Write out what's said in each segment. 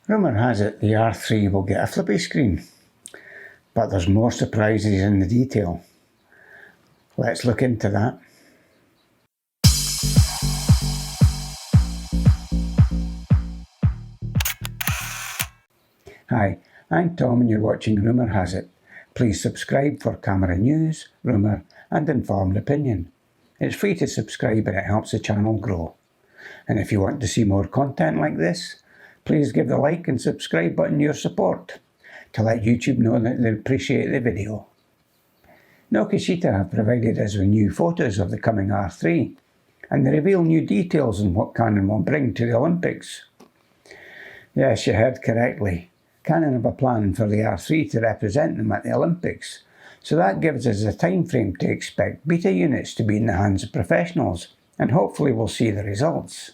Rumour has it the R3 will get a flippy screen, but there's more surprises in the detail. Let's look into that. Hi, I'm Tom and you're watching Rumour Has It. Please subscribe for camera news, rumour and informed opinion. It's free to subscribe and it helps the channel grow. And if you want to see more content like this, please give the like and subscribe button your support to let YouTube know that they appreciate the video. Nokishita have provided us with new photos of the coming R3 and they reveal new details on what Canon will bring to the Olympics. Yes, you heard correctly. Canon have a plan for the R3 to represent them at the Olympics, so that gives us a time frame to expect beta units to be in the hands of professionals, and hopefully we'll see the results.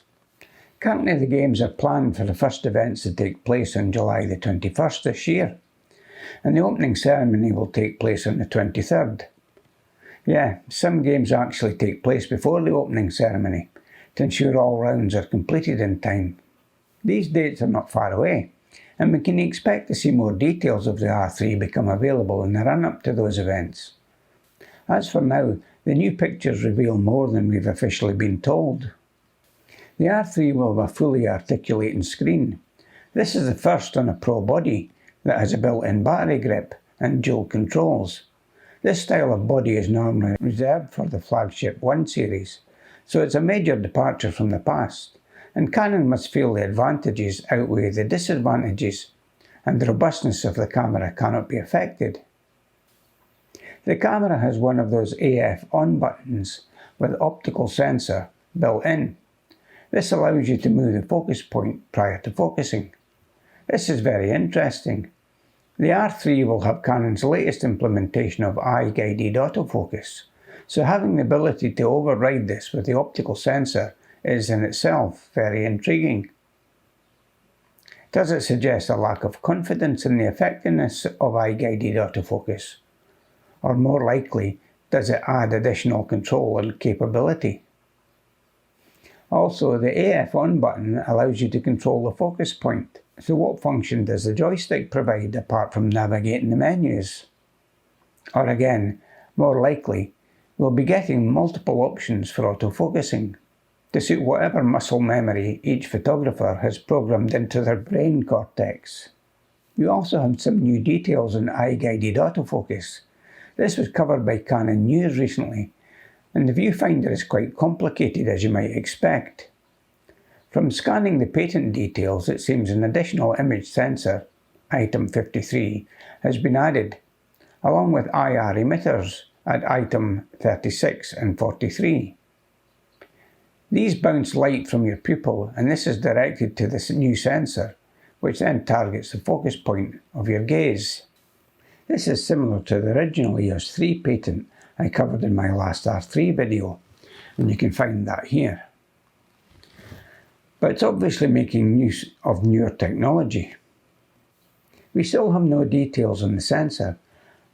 Currently the games are planned for the first events to take place on July the 21st this year, and the opening ceremony will take place on the 23rd. Yeah, some games actually take place before the opening ceremony, to ensure all rounds are completed in time. These dates are not far away, and we can expect to see more details of the R3 become available in the run-up to those events. As for now, the new pictures reveal more than we've officially been told. The R3 will have a fully articulating screen. This is the first on a Pro body that has a built-in battery grip and dual controls. This style of body is normally reserved for the flagship 1 series, so it's a major departure from the past. And Canon must feel the advantages outweigh the disadvantages, and the robustness of the camera cannot be affected. The camera has one of those AF on buttons with optical sensor built in. This allows you to move the focus point prior to focusing. This is very interesting. The R3 will have Canon's latest implementation of eye-guided autofocus, so having the ability to override this with the optical sensor is in itself very intriguing. Does it suggest a lack of confidence in the effectiveness of eye-guided autofocus? Or more likely, does it add additional control and capability? Also, the AF on button allows you to control the focus point. So what function does the joystick provide apart from navigating the menus? Or again, more likely, we'll be getting multiple options for autofocusing, to suit whatever muscle memory each photographer has programmed into their brain cortex. You also have some new details on eye-guided autofocus. This was covered by Canon News recently, and the viewfinder is quite complicated as you might expect. From scanning the patent details, it seems an additional image sensor, item 53, has been added, along with IR emitters at item 36 and 43. These bounce light from your pupil, and this is directed to this new sensor, which then targets the focus point of your gaze. This is similar to the original EOS 3 patent I covered in my last R3 video, and you can find that here. But it's obviously making use of newer technology. We still have no details on the sensor,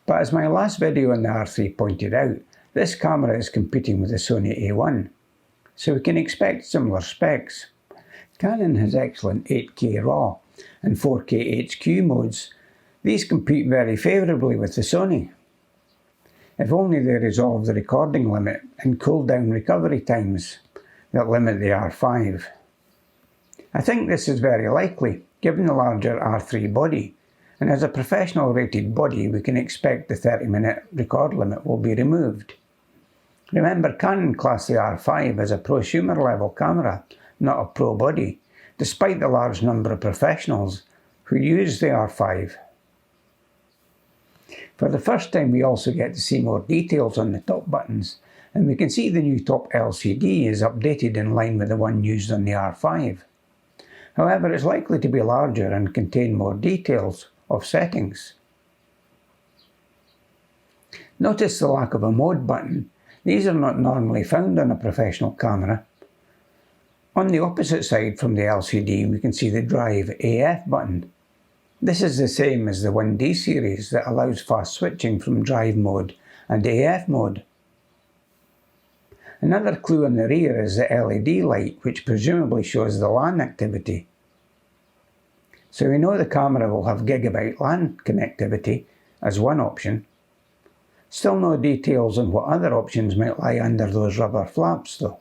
but as my last video on the R3 pointed out, this camera is competing with the Sony A1. So we can expect similar specs. Canon has excellent 8K RAW and 4K HQ modes. These compete very favourably with the Sony. If only they resolve the recording limit and cool down recovery times that limit the R5. I think this is very likely, given the larger R3 body, and as a professional rated body we can expect the 30-minute record limit will be removed. Remember, Canon class the R5 as a prosumer level camera, not a pro body, despite the large number of professionals who use the R5. For the first time we also get to see more details on the top buttons, and we can see the new top LCD is updated in line with the one used on the R5. However, it's likely to be larger and contain more details of settings. Notice the lack of a mode button. These are not normally found on a professional camera. On the opposite side from the LCD we can see the Drive AF button. This is the same as the 1D series that allows fast switching from Drive mode and AF mode. Another clue on the rear is the LED light, which presumably shows the LAN activity. So we know the camera will have gigabyte LAN connectivity as one option. Still no details on what other options might lie under those rubber flaps though.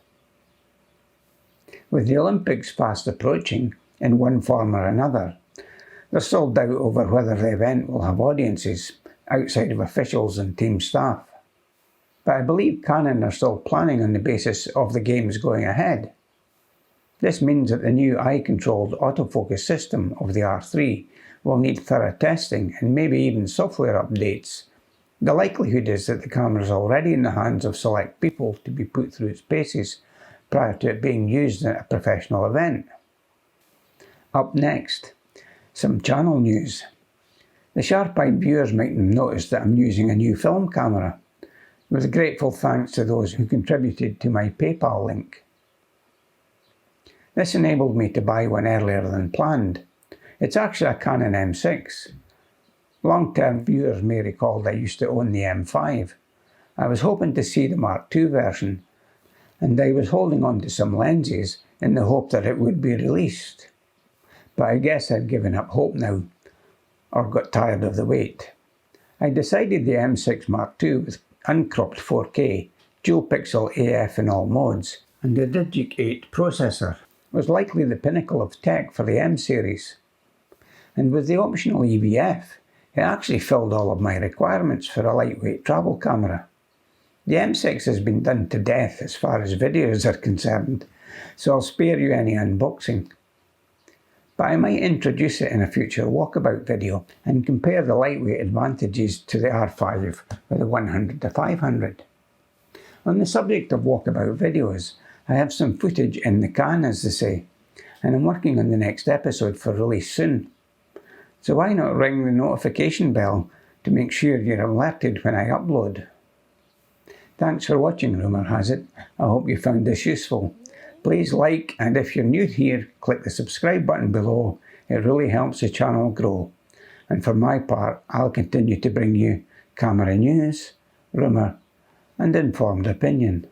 With the Olympics fast approaching, in one form or another, there's still doubt over whether the event will have audiences outside of officials and team staff. But I believe Canon are still planning on the basis of the games going ahead. This means that the new eye-controlled autofocus system of the R3 will need thorough testing and maybe even software updates. The likelihood is that the camera is already in the hands of select people to be put through its paces prior to it being used at a professional event. Up next, some channel news. The sharp-eyed viewers might have noticed that I'm using a new film camera, with grateful thanks to those who contributed to my PayPal link. This enabled me to buy one earlier than planned. It's actually a Canon M6. Long-term viewers may recall that I used to own the M5. I was hoping to see the Mark II version, and I was holding on to some lenses in the hope that it would be released. But I guess I've given up hope now, or got tired of the wait. I decided the M6 Mark II with uncropped 4K, dual pixel AF in all modes, and a Digic 8 processor was likely the pinnacle of tech for the M series. And with the optional EVF, it actually filled all of my requirements for a lightweight travel camera. The M6 has been done to death as far as videos are concerned, so I'll spare you any unboxing. But I might introduce it in a future walkabout video and compare the lightweight advantages to the R5 with the 100-500. On the subject of walkabout videos, I have some footage in the can, as they say, and I'm working on the next episode for release soon. So why not ring the notification bell to make sure you're alerted when I upload? Thanks for watching, Rumour has it. I hope you found this useful. Please like, and if you're new here, click the subscribe button below. It really helps the channel grow. And for my part, I'll continue to bring you camera news, rumour, and informed opinion.